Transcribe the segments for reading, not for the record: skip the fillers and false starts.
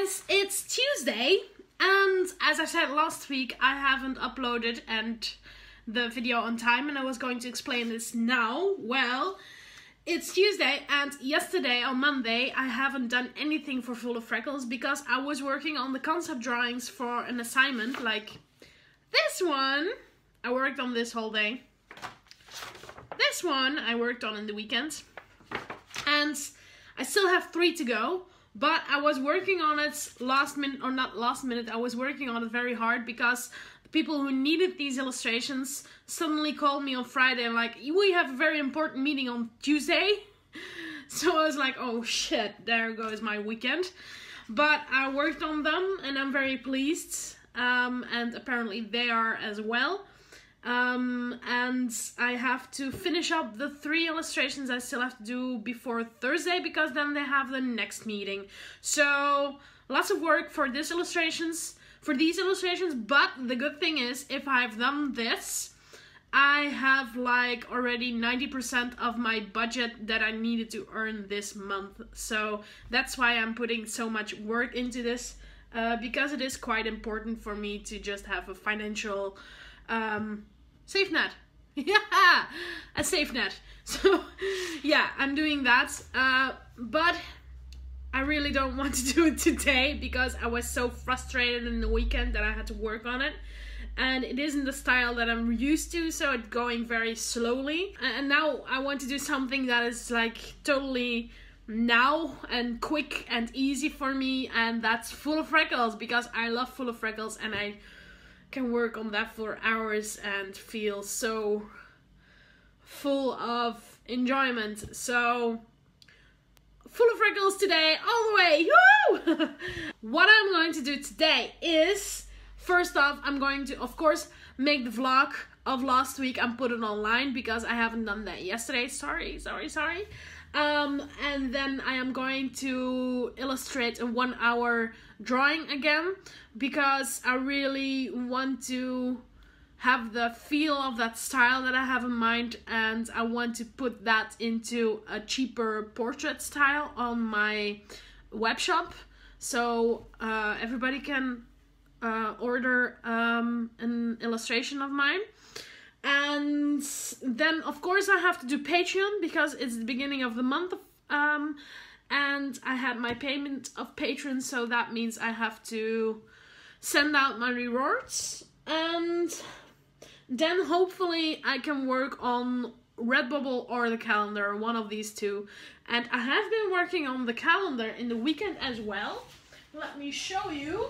guys, it's Tuesday, and as I said last week, I haven't uploaded the video on time, and I was going to explain this now. Well, it's Tuesday, and yesterday on Monday I haven't done anything for Full of Freckles because I was working on the concept drawings for an assignment like this one. I worked on this whole day. This one I worked on in the weekend, and I still have 3 to go. But I was working on it last minute, or not last minute, I was working on it very hard because the people who needed these illustrations suddenly called me on Friday and like, we have a very important meeting on Tuesday. So I was like, oh shit, there goes my weekend. But I worked on them and I'm very pleased. And apparently they are as well. And I have to finish up the 3 illustrations I still have to do before Thursday because then they have the next meeting. So lots of work for these illustrations, but the good thing is if I've done this, I have like already 90% of my budget that I needed to earn this month. So that's why I'm putting so much work into this, because it is quite important for me to just have a financial safe net. Yeah, a safe net. So yeah, I'm doing that. But I really don't want to do it today because I was so frustrated in the weekend that I had to work on it. And it isn't the style that I'm used to, so it's going very slowly. And now I want to do something that is like totally now and quick and easy for me, and that's Full of Freckles because I love Full of Freckles and I can work on that for hours and feel so full of enjoyment. So Full of Freckles today, all the way. Woo! What I'm going to do today is, first off, I'm going to, of course, make the vlog of last week and put it online because I haven't done that yesterday. Sorry. And then I am going to illustrate a 1-hour drawing again because I really want to have the feel of that style that I have in mind, and I want to put that into a cheaper portrait style on my web shop, so everybody can order an illustration of mine. And then, of course, I have to do Patreon because it's the beginning of the month. And I had my payment of patrons, so that means I have to send out my rewards. And then hopefully I can work on Redbubble or the calendar, one of these two. And I have been working on the calendar in the weekend as well. Let me show you.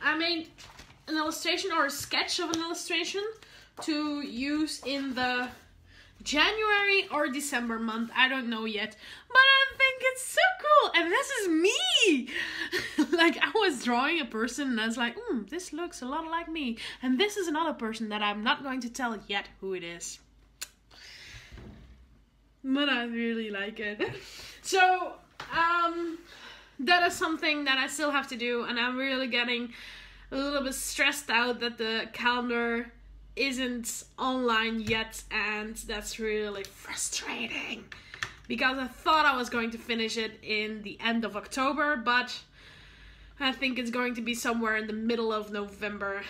I made an illustration or a sketch of an illustration to use in the January or December month. I don't know yet, but I think it's so cool. And this is me. Like, I was drawing a person and I was like, this looks a lot like me. And this is another person that I'm not going to tell yet who it is. But I really like it. So, that is something that I still have to do, and I'm really getting a little bit stressed out that the calendar isn't online yet, and that's really frustrating because I thought I was going to finish it in the end of October, but I think it's going to be somewhere in the middle of November.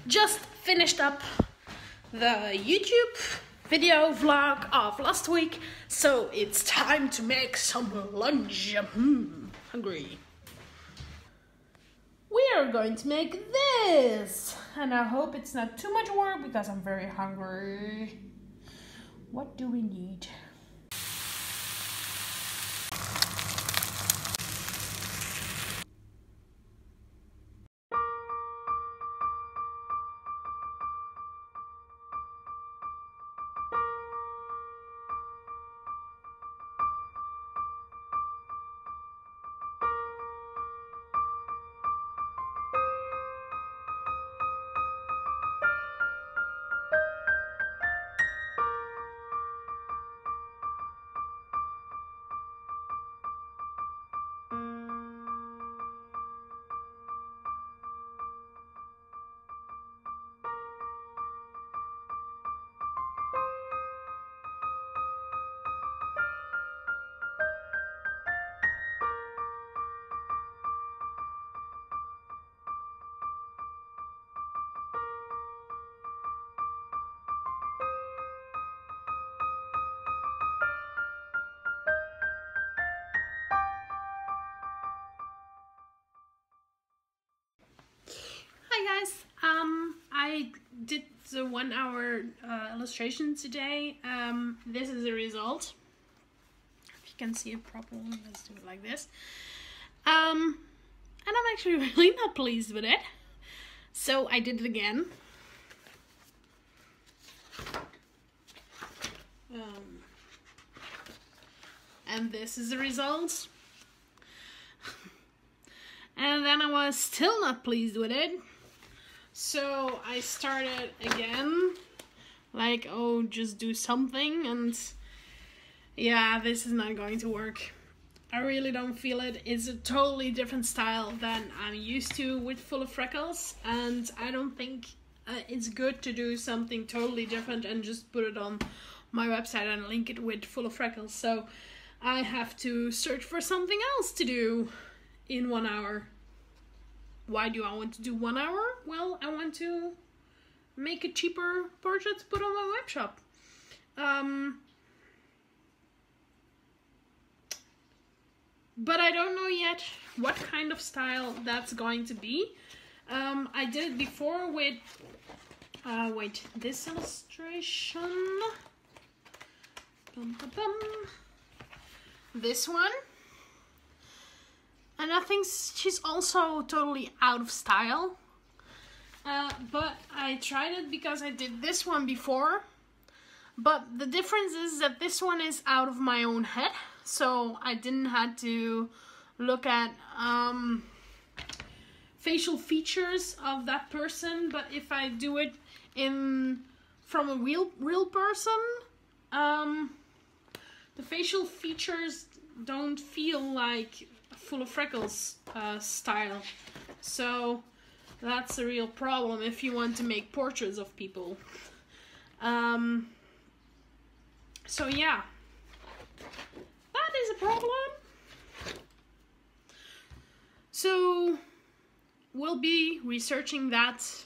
Just finished up the YouTube video vlog of last week, so it's time to make some lunch. Hungry. We are going to make this, and I hope it's not too much work because I'm very hungry. What do we need? did the 1 hour illustration today. This is the result. If you can see it properly, let's do it like this. And I'm actually really not pleased with it. So I did it again. And this is the result. And then I was still not pleased with it. So I started again. Like, oh, just do something. And yeah, this is not going to work. I really don't feel it. It's a totally different style than I'm used to with Full of Freckles. And I don't think it's good to do something totally different and just put it on my website and link it with Full of Freckles. So I have to search for something else to do in 1 hour. Why do I want to do 1 hour? Well, I want to make a cheaper portrait to put on my web shop. But I don't know yet what kind of style that's going to be. I did it before with, wait, this illustration. Bum, bum, bum. This one. And I think she's also totally out of style. But I tried it because I did this one before. But the difference is that this one is out of my own head. So I didn't have to look at facial features of that person. But if I do it from a real person, the facial features don't feel like Full of Freckles style. So that's a real problem if you want to make portraits of people. So yeah, that is a problem. So we'll be researching that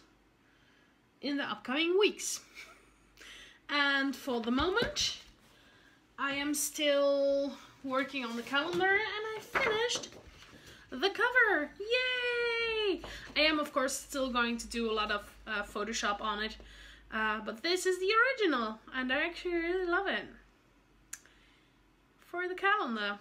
in the upcoming weeks. And for the moment, I am still working on the calendar and I finished the cover. Yay! I am of course still going to do a lot of Photoshop on it, but this is the original and I actually really love it for the calendar.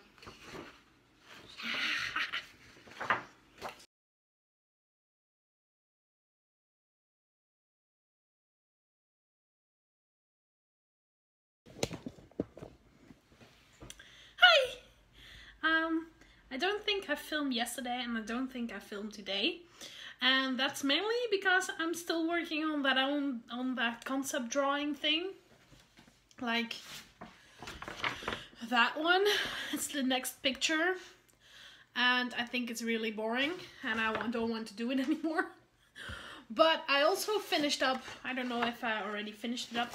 I don't think I filmed yesterday and I don't think I filmed today. And that's mainly because I'm still working on that concept drawing thing. Like that one. It's the next picture. And I think it's really boring and I don't want to do it anymore. But I also finished up, I don't know if I already finished it up,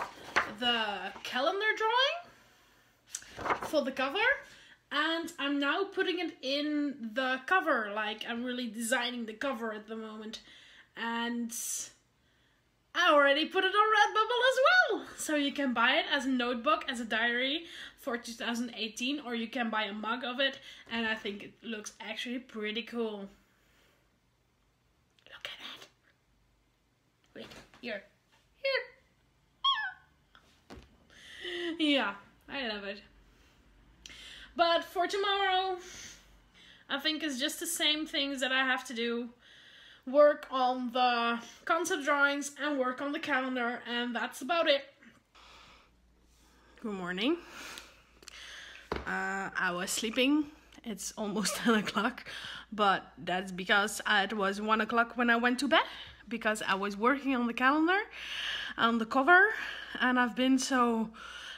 the calendar drawing for the cover. And I'm now putting it in the cover, like I'm really designing the cover at the moment. And I already put it on Redbubble as well. So you can buy it as a notebook, as a diary for 2018, or you can buy a mug of it. And I think it looks actually pretty cool. Look at that. Wait, here. Yeah, I love it. But for tomorrow, I think it's just the same things that I have to do. Work on the concept drawings and work on the calendar, and that's about it. Good morning. I was sleeping. It's almost 10 o'clock, but that's because it was 1 o'clock when I went to bed, because I was working on the calendar, on the cover, and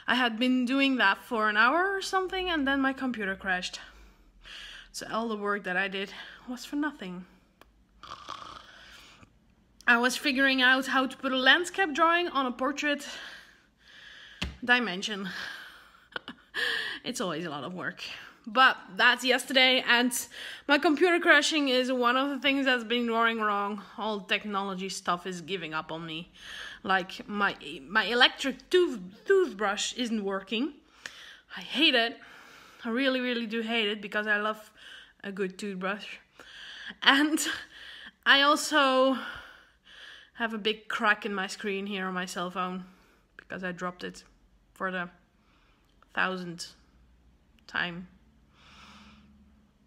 I had been doing that for an hour or something, and then my computer crashed. So all the work that I did was for nothing. I was figuring out how to put a landscape drawing on a portrait dimension. It's always a lot of work. But that's yesterday, and my computer crashing is one of the things that's been going wrong. All technology stuff is giving up on me. Like my electric toothbrush isn't working. I hate it. I really, really do hate it because I love a good toothbrush. And I also have a big crack in my screen here on my cell phone because I dropped it for the 1000th time.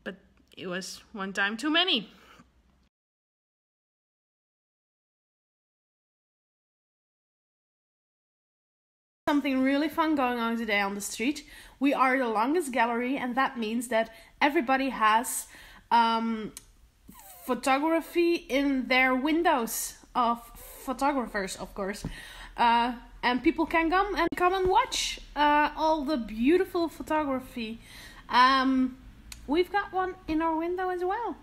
But it was one time too many. Something really fun going on today on the street. We are the longest gallery, and that means that everybody has photography in their windows of photographers, of course. And people can come and watch all the beautiful photography. We've got one in our window as well.